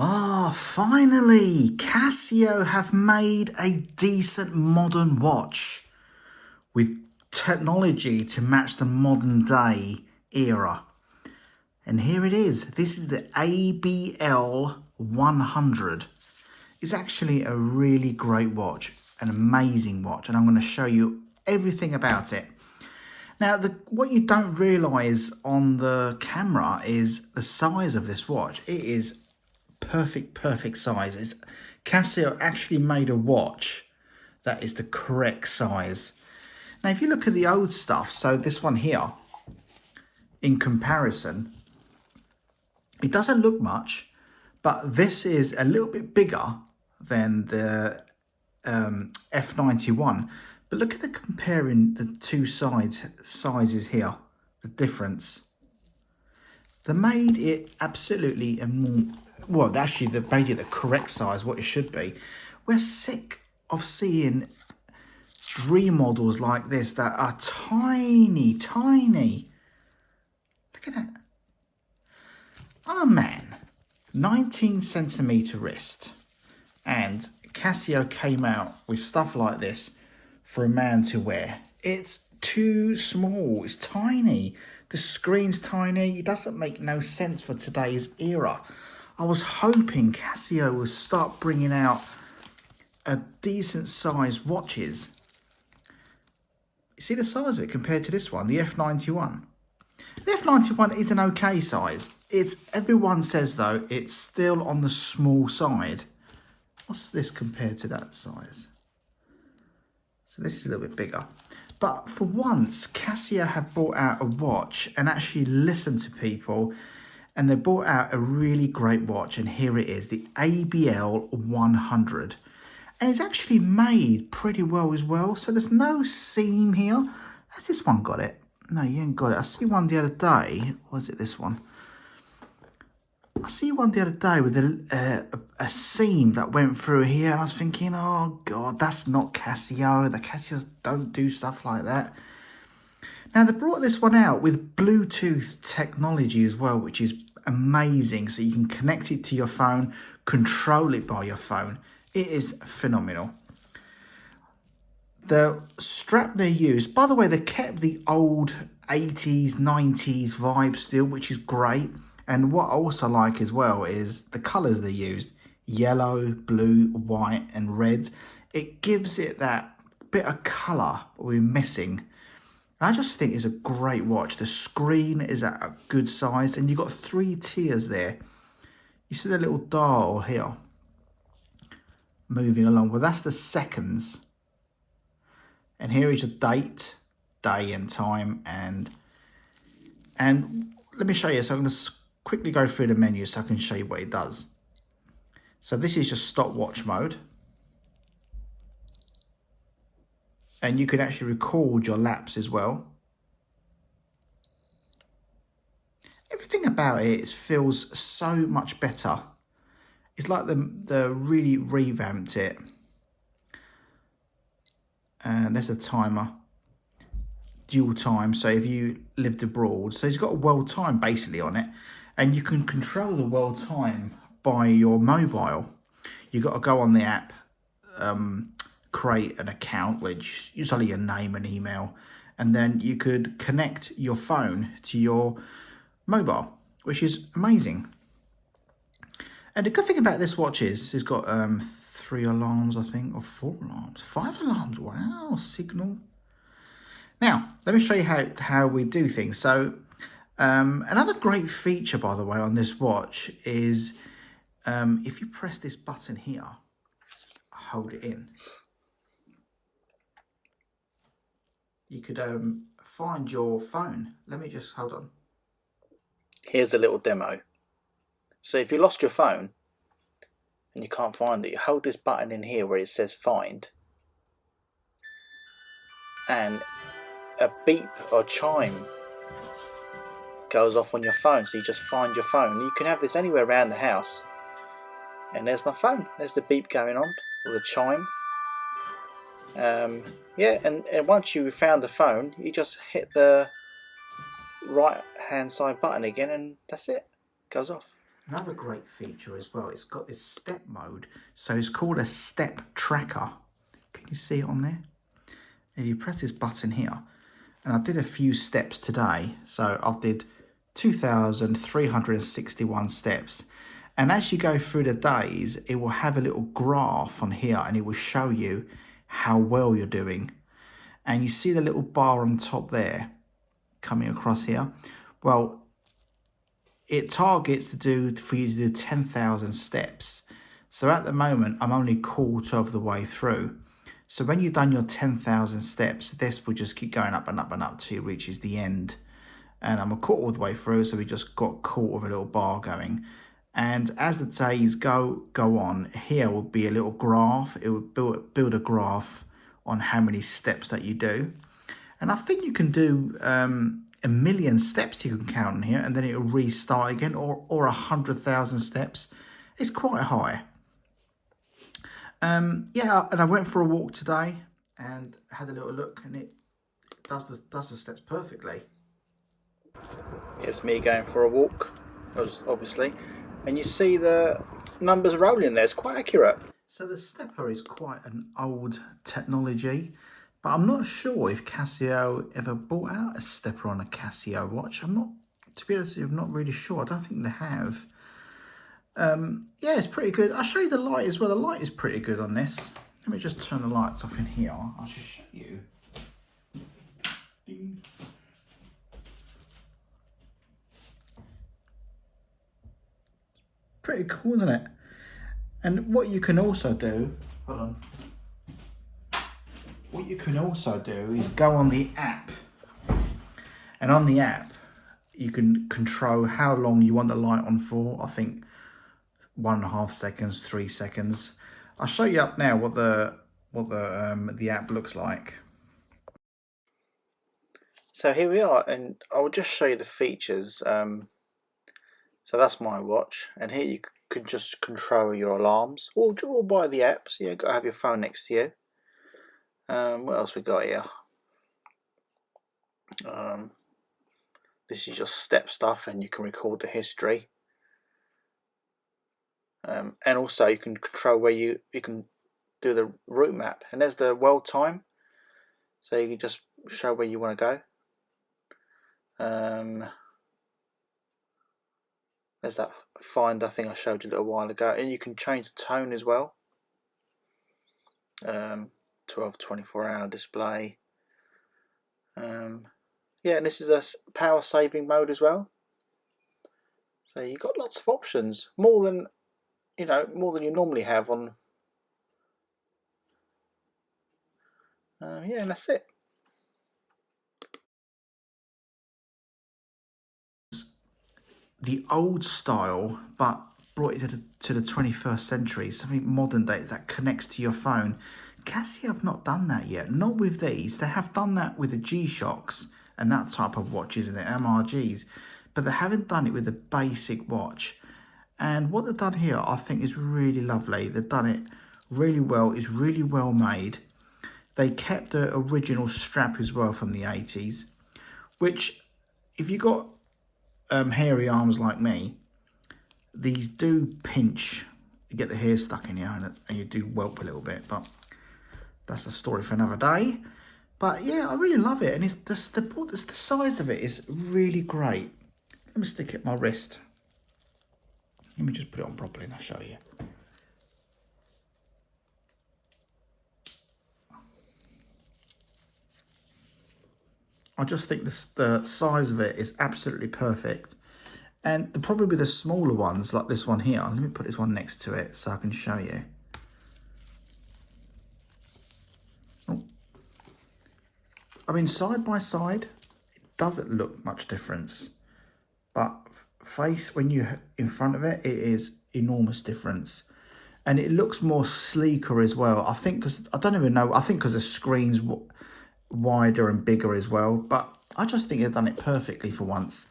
Ah, finally! Casio have made a decent modern watch with technology to match the modern day era. And here it is. This is the ABL-100. It's actually a really great watch, an amazing watch, and I'm going to show you everything about it. Now, what you don't realise on the camera is the size of this watch. It is perfect size. Casio actually made a watch that is the correct size. Now, if you look at the old stuff, so this one here, in comparison, it doesn't look much, but this is a little bit bigger than the F91. But look at the comparing the two sizes here, the difference. They made it absolutely well, actually they made it the correct size, what it should be. We're sick of seeing remodels like this that are tiny. Look at that. Oh man, 19cm wrist. And Casio came out with stuff like this for a man to wear. It's too small, it's tiny. The screen's tiny, it doesn't make no sense for today's era. I was hoping Casio would start bringing out a decent sized watches. You see the size of it compared to this one, the F91. The F91 is an okay size. Everyone says though, it's still on the small side. What's this compared to that size? So this is a little bit bigger. But for once, Casio have brought out a watch and actually listened to people, and they brought out a really great watch, and here it is, the ABL-100. And it's actually made pretty well as well, so there's no seam here. Has this one got it? No, you ain't got it. I see one the other day. Was it this one? I see one the other day with a seam that went through here, and I was thinking, oh God, that's not Casio. The Casios don't do stuff like that. Now, they brought this one out with Bluetooth technology as well, which is amazing. So you can connect it to your phone, control it by your phone. It is phenomenal. The strap they used, by the way, they kept the old 80s, 90s vibe still, which is great. And what I also like as well is the colours they used, yellow, blue, white and red. It gives it that bit of colour we're missing. And I just think it's a great watch. The screen is at a good size, and you've got 3 tiers there. You see the little dial here moving along. Well, that's the seconds. And here is your date, day and time, and let me show you. So I'm going to quickly go through the menu so I can show you what it does. So this is your stopwatch mode. And you can actually record your laps as well. Everything about it feels so much better. It's like they really revamped it. And there's a timer. Dual time, so if you lived abroad. So it's got a world time basically on it. And you can control the world time by your mobile. You've got to go on the app, create an account, which is only your name and email, and then you could connect your phone to your mobile, which is amazing. And the good thing about this watch is it's got 3 alarms, I think, or 4 alarms, 5 alarms. Wow, signal. Now, let me show you how we do things. So another great feature, by the way, on this watch is if you press this button here, hold it in, you could find your phone. Let me just, hold on. Here's a little demo. So if you lost your phone and you can't find it, you hold this button in here where it says find, and a beep or chime goes off on your phone, so you just find your phone. You can have this anywhere around the house, and there's my phone, there's the beep going on, or the chime. Yeah, and once you found the phone, you just hit the right hand side button again, and that's it, goes off. Another great feature as well, it's got this step mode. So it's called a step tracker. Can you see it on there? If you press this button here, and I did a few steps today. So I did 2,361 steps. And as you go through the days, it will have a little graph on here and it will show you how well you're doing. And you see the little bar on top there coming across here. Well, it targets for you to do 10,000 steps. So at the moment, I'm only quarter of the way through. So when you've done your 10,000 steps, this will just keep going up and up and up till it reaches the end. And I'm a quarter of the way through, so we just got a quarter of a little bar going. And as the days go on, here will be a little graph. It will build a graph on how many steps that you do. And I think you can do 1,000,000 steps you can count on here, and then it will restart again, or 100,000 steps. It's quite high. Yeah, and I went for a walk today and had a little look, and it does the steps perfectly. It's me going for a walk, obviously, and you see the numbers rolling there. It's quite accurate. So the stepper is quite an old technology, but I'm not sure if Casio ever brought out a stepper on a Casio watch. To be honest, I'm not really sure. I don't think they have. Yeah, it's pretty good. I'll show you the light as well. The light is pretty good on this. Let me just turn the lights off in here. I'll just show you. Ding. Pretty cool, isn't it? And what you can also do, hold on. What you can also do is go on the app. And on the app, you can control how long you want the light on for. I think 1.5 seconds, 3 seconds. I'll show you up now what the app looks like. So here we are, and I'll just show you the features. So that's my watch, and here you can just control your alarms, all by the app. So you've got to have your phone next to you. What else we got here? This is just step stuff, and you can record the history. And also you can control where you can do the route map, and there's the world time, so you can just show where you want to go. There's that finder thing I showed you a little while ago, and you can change the tone as well. 24-hour display. Yeah, and this is a power saving mode as well. So you've got lots of options, more than you normally have on. Yeah, and that's it. The old style, but brought it to the 21st century, something modern day that connects to your phone. Casio have not done that yet, not with these. They have done that with the G-Shocks and that type of watches and the MRGs, but they haven't done it with the basic watch. And what they've done here, I think, is really lovely. They've done it really well. It's really well made. They kept the original strap as well from the 80s, which, if you got hairy arms like me, these do pinch. You get the hair stuck in you, and you do whelp a little bit, but that's a story for another day. But yeah, I really love it, and it's the size of it is really great. Let me stick it at my wrist. Let me just put it on properly and I'll show you. I just think the size of it is absolutely perfect. And probably the smaller ones, like this one here, let me put this one next to it so I can show you. Oh. I mean, side by side, it doesn't look much difference. But face, when you're in front of it, it is enormous difference. And it looks more sleeker as well. I think because, I don't even know, I think because the screen's wider and bigger as well, but I just think they've done it perfectly for once.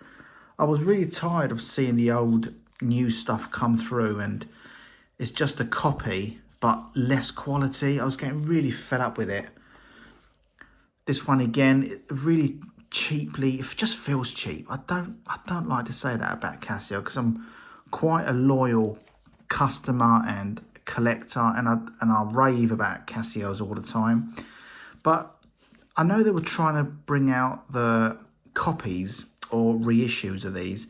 I was really tired of seeing the old new stuff come through and it's just a copy but less quality. I was getting really fed up with it. This one again, really cheaply, it just feels cheap. I don't like to say that about Casio because I'm quite a loyal customer and collector, and I rave about Casios all the time. But I know they were trying to bring out the copies or reissues of these,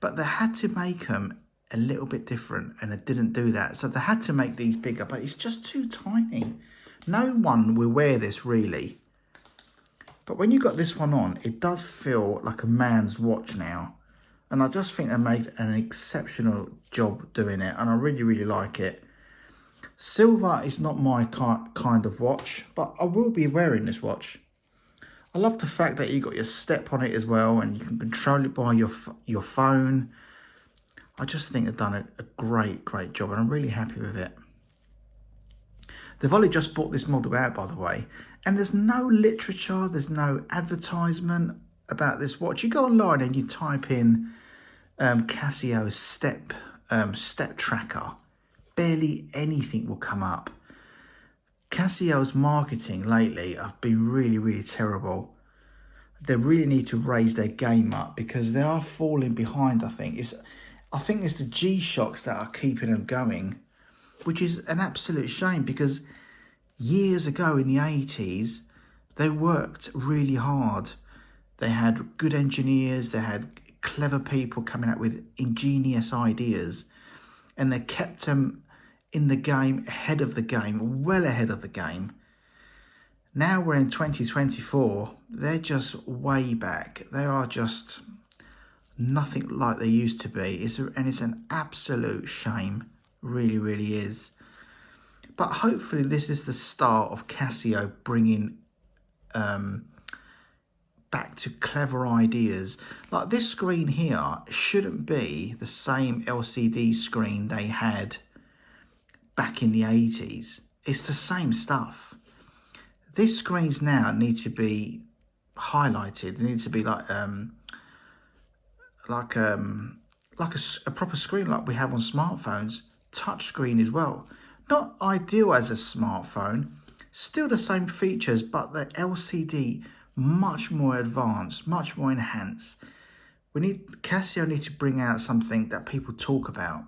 but they had to make them a little bit different, and they didn't do that. So they had to make these bigger, but it's just too tiny. No one will wear this really. But when you got this one on, it does feel like a man's watch now. And I just think they made an exceptional job doing it, and I really, really like it. Silver is not my kind of watch, but I will be wearing this watch. I love the fact that you got your step on it as well, and you can control it by your phone. I just think they've done a great job, and I'm really happy with it. They've only just brought this model out, by the way, and there's no literature, there's no advertisement about this watch. You go online and you type in Casio step tracker. Barely anything will come up. Casio's marketing lately have been really terrible. They really need to raise their game up because they are falling behind, I think. I think it's the G-Shocks that are keeping them going, which is an absolute shame because years ago in the 80s, they worked really hard. They had good engineers, they had clever people coming up with ingenious ideas, and they kept them in the game, ahead of the game, well ahead of the game. Now we're in 2024, they're just way back. They are just nothing like they used to be. And it's an absolute shame, really is. But hopefully this is the start of Casio bringing back to clever ideas. Like this screen here shouldn't be the same LCD screen they had back in the 80s. It's the same stuff. These screens now need to be highlighted. They need to be like a proper screen like we have on smartphones. Touch screen as well. Not ideal as a smartphone. Still the same features, but the LCD much more advanced, much more enhanced. Casio need to bring out something that people talk about.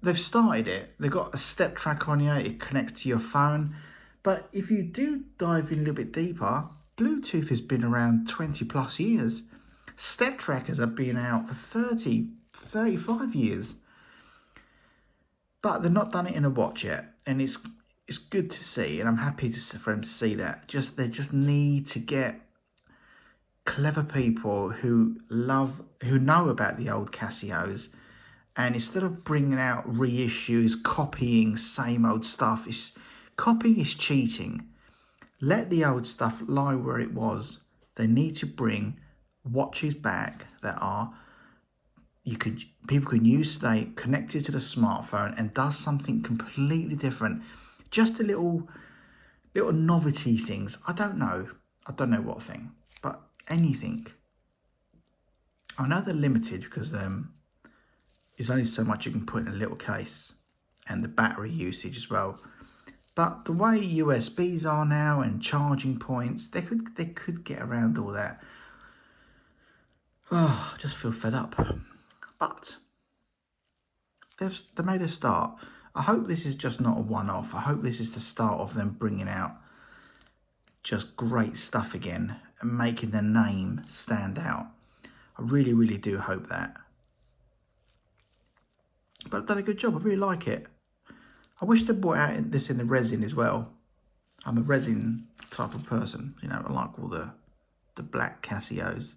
They've started it. They've got a step tracker on here. It connects to your phone. But if you do dive in a little bit deeper, Bluetooth has been around 20 plus years. Step trackers have been out for 30, 35 years. But they've not done it in a watch yet. And it's good to see. And I'm happy for them to see that. They just need to get clever people who know about the old Casios. And instead of bringing out reissues, copying same old stuff, copying is cheating. Let the old stuff lie where it was. They need to bring watches back that are people can use today, connected to the smartphone, and does something completely different. Just a little novelty things. I don't know what thing, but anything. I know they're limited because there's only so much you can put in a little case, and the battery usage as well. But the way USBs are now and charging points, they could get around all that. Oh, I just feel fed up. But they made a start. I hope this is just not a one-off. I hope this is the start of them bringing out just great stuff again and making their name stand out. I really do hope that. But I've done a good job. I really like it. I wish they brought out this in the resin as well. I'm a resin type of person. You know, I like all the black Casios.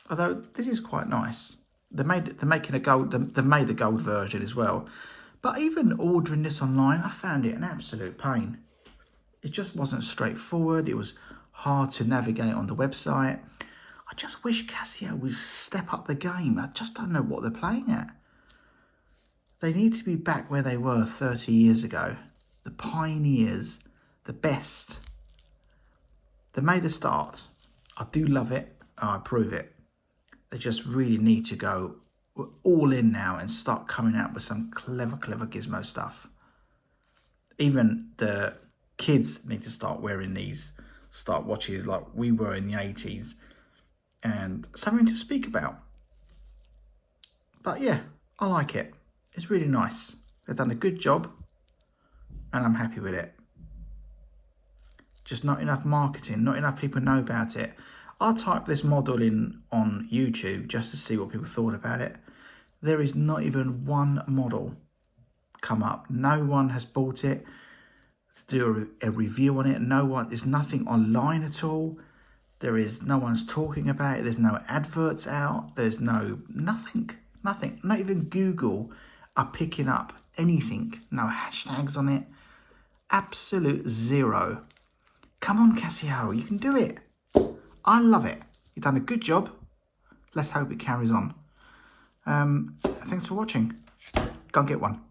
Although this is quite nice. They're making a gold. They made a gold version as well. But even ordering this online, I found it an absolute pain. It just wasn't straightforward. It was hard to navigate on the website. I just wish Casio would step up the game. I just don't know what they're playing at. They need to be back where they were 30 years ago. The pioneers, the best. They made a start. I do love it. I approve it. They just really need to go all in now and start coming out with some clever gizmo stuff. Even the kids need to start wearing these watches like we were in the 80s. And something to speak about. But yeah, I like it. It's really nice. They've done a good job and I'm happy with it. Just not enough marketing, not enough people know about it. I typed this model in on YouTube just to see what people thought about it. There is not even one model come up. No one has bought it to do a review on it. There's nothing online at all. No one's talking about it. There's no adverts out. There's nothing. Not even Google are picking up anything. No hashtags on it. Absolute zero. Come on, Casio, you can do it. I love it. You've done a good job. Let's hope it carries on. Thanks for watching. Go and get one.